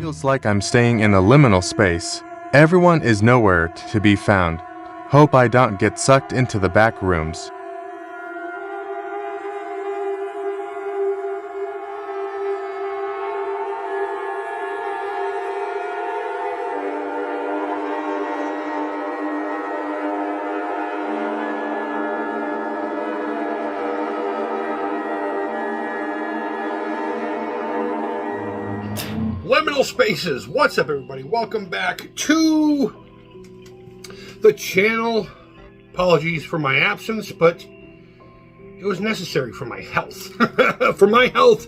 Feels like I'm staying in a liminal space. Everyone is nowhere to be found. Hope I don't get sucked into the back rooms. Liminal Spaces. What's up, everybody? Welcome back to the channel. Apologies for my absence, but it was necessary for my health. For my health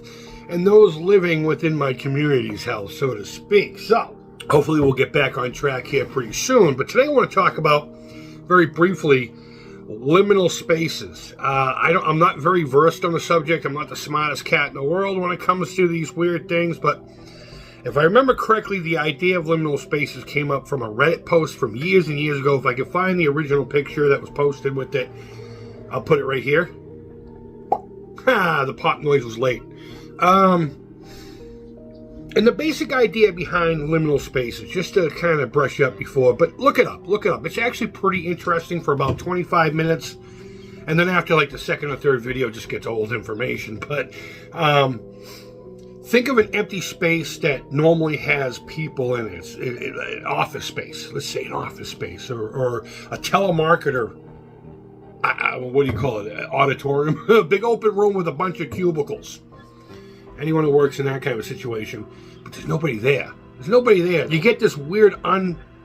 and those living within my community's health, so to speak. So, hopefully we'll get back on track here pretty soon. But today I want to talk about, very briefly, liminal spaces. I'm not very versed on the subject. I'm not the smartest cat in the world when it comes to these weird things, but if I remember correctly, the idea of liminal spaces came up from a Reddit post from years and years ago. If I can find the original picture that was posted with it, I'll put it right here. The pop noise was late. And the basic idea behind liminal spaces, just to kind of brush up before, but look it up. It's actually pretty interesting for about 25 minutes. And then after like the second or third video, it just gets old information. But think of an empty space that normally has people in it. It's office space. Let's say an office space or a telemarketer. What do you call it? Auditorium. A big open room with a bunch of cubicles. Anyone who works in that kind of a situation. But there's nobody there. You get this weird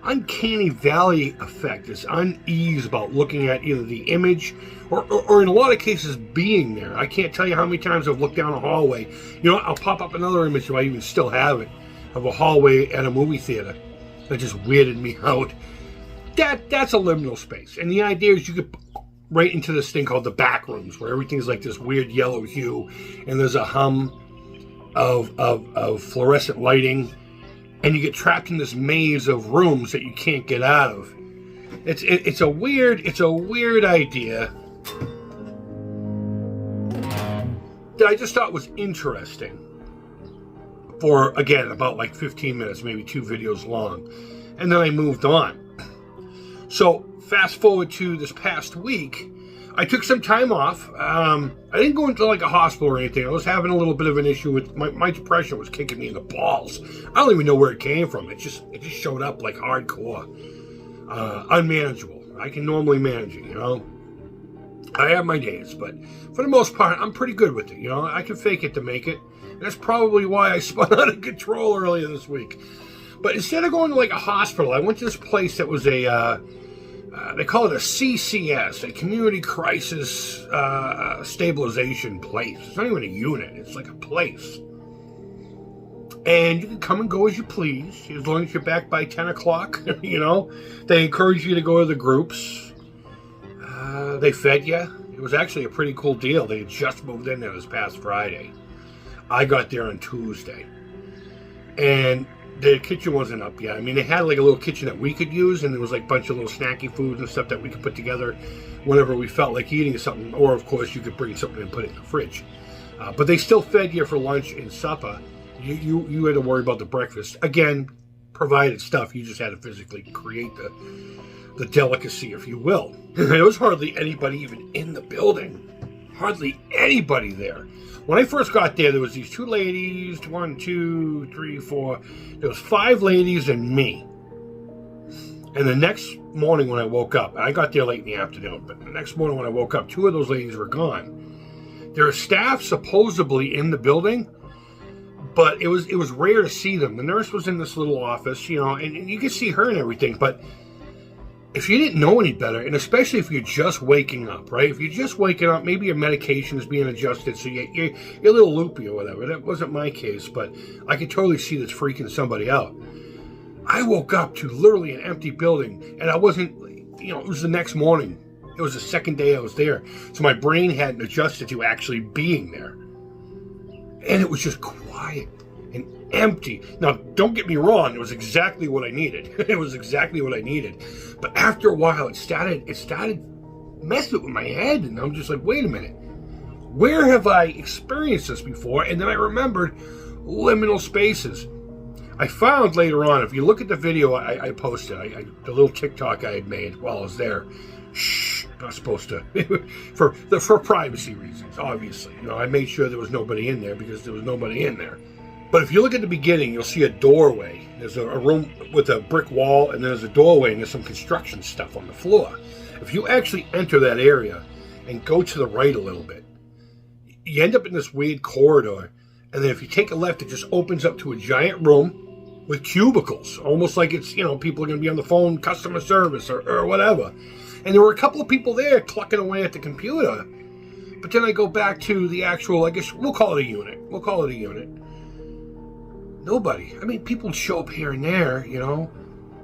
uncanny valley effect, this unease about looking at either the image or in a lot of cases being there. I can't tell you how many times I've looked down a hallway. You know, I'll pop up another image if I even still have it of a hallway at a movie theater. That just weirded me out. That's a liminal space. And the idea is you could right into this thing called the back rooms, where everything's like this weird yellow hue and there's a hum of fluorescent lighting. And you get trapped in this maze of rooms that you can't get out of. It's a weird idea that I just thought was interesting for, again, about like 15 minutes, maybe 2 videos long. And then I moved on. So fast forward to this past week, I took some time off. I didn't go into like a hospital or anything. I was having a little bit of an issue with my depression was kicking me in the balls. I don't even know where it came from. It just showed up like hardcore, unmanageable. I can normally manage it, you know. I have my days, but for the most part, I'm pretty good with it. You know, I can fake it to make it. And that's probably why I spun out of control earlier this week. But instead of going to like a hospital, I went to this place that was a they call it a CCS, a Community Crisis Stabilization Place. It's not even a unit, it's like a place. And you can come and go as you please, as long as you're back by 10 o'clock, you know. They encourage you to go to the groups. They fed you. It was actually a pretty cool deal. They had just moved in there this past Friday. I got there on Tuesday. And the kitchen wasn't up yet. I mean, they had like a little kitchen that we could use, and there was like a bunch of little snacky foods and stuff that we could put together whenever we felt like eating something. Or, of course, you could bring something and put it in the fridge. But they still fed you for lunch and supper. You had to worry about the breakfast. Again, provided stuff. You just had to physically create the delicacy, if you will. There was hardly anybody even in the building. Hardly anybody there. When I first got there was these 2 ladies, 1, 2, 3, 4. There was 5 ladies and me. And the next morning when I woke up, I got there late in the afternoon, but the next morning when I woke up, 2 of those ladies were gone. There was staff supposedly in the building, but it was rare to see them. The nurse was in this little office, you know, and you could see her and everything, but if you didn't know any better, and especially if you're just waking up, right? If you're just waking up, maybe your medication is being adjusted, so you're a little loopy or whatever. That wasn't my case, but I could totally see this freaking somebody out. I woke up to literally an empty building, and I wasn't, you know, it was the next morning. It was the second day I was there. So my brain hadn't adjusted to actually being there. And it was just quiet and empty. Now, don't get me wrong, it was exactly what I needed. It was exactly what I needed. But after a while, it started messing with my head, and I'm just like, wait a minute. Where have I experienced this before? And then I remembered liminal spaces. I found later on, if you look at the video I posted, the little TikTok I had made while I was there. Shh, not supposed to, for privacy reasons, obviously. I made sure there was nobody in there because there was nobody in there. But if you look at the beginning, you'll see a doorway. There's a room with a brick wall, and there's a doorway, and there's some construction stuff on the floor. If you actually enter that area and go to the right a little bit, you end up in this weird corridor, and then if you take a left, it just opens up to a giant room with cubicles, almost like it's, people are going to be on the phone, customer service, or whatever. And there were a couple of people there clucking away at the computer. But then I go back to the actual, I guess we'll call it a unit. Nobody. I mean, people would show up here and there,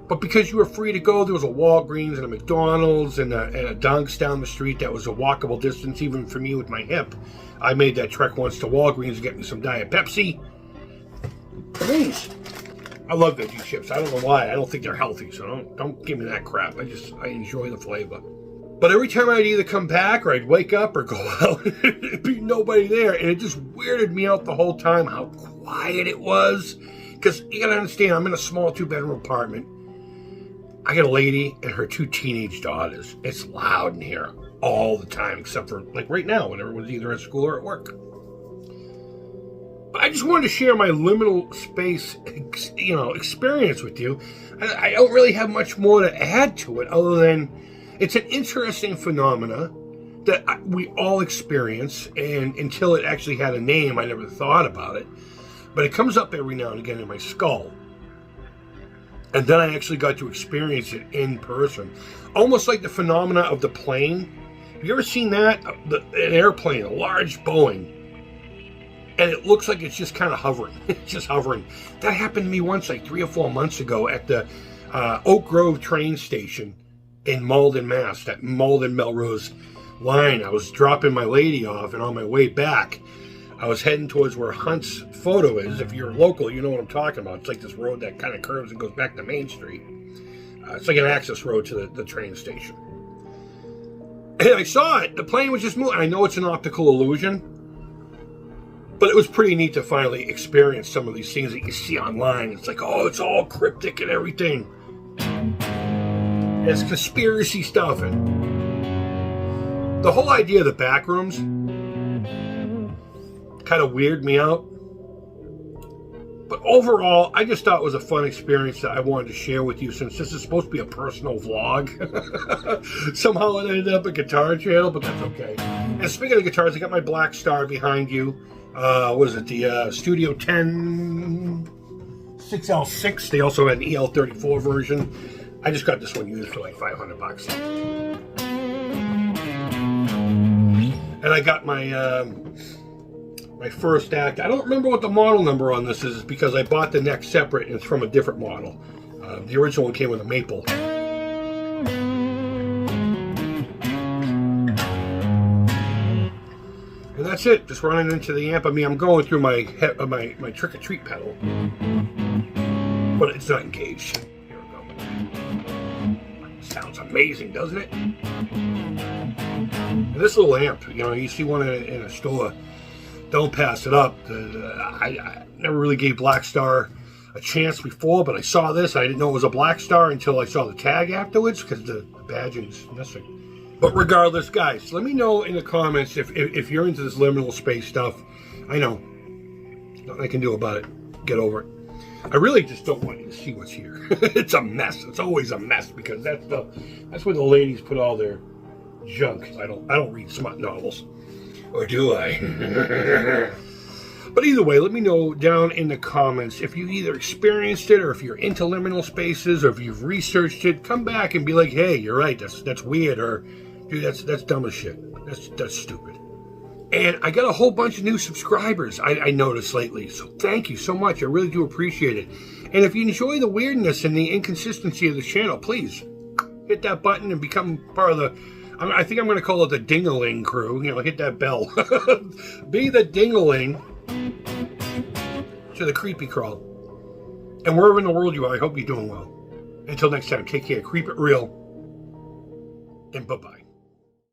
But because you were free to go, there was a Walgreens and a McDonald's and a Dunks down the street that was a walkable distance, even for me with my hip. I made that trek once to Walgreens to get me some Diet Pepsi. Please. I love veggie chips. I don't know why. I don't think they're healthy, so don't give me that crap. I enjoy the flavor. But every time I'd either come back or I'd wake up or go out, there'd be nobody there. And it just weirded me out the whole time how quiet it was. Because you gotta understand, I'm in a small 2-bedroom apartment. I got a lady and her 2 teenage daughters. It's loud in here all the time, except for like right now when everyone's either at school or at work. But I just wanted to share my liminal space, experience with you. I don't really have much more to add to it other than it's an interesting phenomena that we all experience, and until it actually had a name, I never thought about it. But it comes up every now and again in my skull. And then I actually got to experience it in person. Almost like the phenomena of the plane. Have you ever seen that? An airplane, a large Boeing. And it looks like it's just kind of hovering. It's just hovering. That happened to me once, like 3 or 4 months ago at the Oak Grove train station in Malden, Mass. That Malden-Melrose line. I was dropping my lady off, and on my way back, I was heading towards where Hunt's Photo is. If you're local, you know what I'm talking about. It's like this road that kind of curves and goes back to Main Street. It's like an access road to the train station. And I saw it. The plane was just moving. I know it's an optical illusion, but it was pretty neat to finally experience some of these things that you see online. It's like, oh, it's all cryptic and everything. And it's conspiracy stuff. And the whole idea of the back rooms kind of weirded me out. But overall, I just thought it was a fun experience that I wanted to share with you, since this is supposed to be a personal vlog. Somehow it ended up a guitar channel, but that's okay. And speaking of guitars, I got my Black Star behind you. What is it? The Studio 10 6L6. They also had an EL34 version. I just got this one used for like $500. And I got my my first act. I don't remember what the model number on this is because I bought the neck separate and it's from a different model. The original one came with a maple. And that's it. Just running into the amp. I mean, I'm going through my trick-or-treat pedal, but it's not engaged. Here we go. Sounds amazing, doesn't it? And this little amp, you see one in a store. Don't pass it up. I never really gave Black Star a chance before, but I saw this. I didn't know it was a Black Star until I saw the tag afterwards because the badging's missing. But regardless, guys, let me know in the comments if you're into this liminal space stuff. I know. Nothing I can do about it. Get over it. I really just don't want you to see what's here. It's a mess. It's always a mess because that's where the ladies put all their junk. I don't read smut novels. Or do I? But either way, let me know down in the comments if you either experienced it or if you're into liminal spaces or if you've researched it. Come back and be like, hey, you're right, that's weird, or dude, that's dumb as shit. That's stupid. And I got a whole bunch of new subscribers I noticed lately. So thank you so much. I really do appreciate it. And if you enjoy the weirdness and the inconsistency of the channel, please hit that button and become part of the... I think I'm going to call it the Ding-a-ling crew. Hit that bell. Be the Ding-a-ling to the creepy crawl. And wherever in the world you are, I hope you're doing well. Until next time, take care. Keep it real. And bye-bye.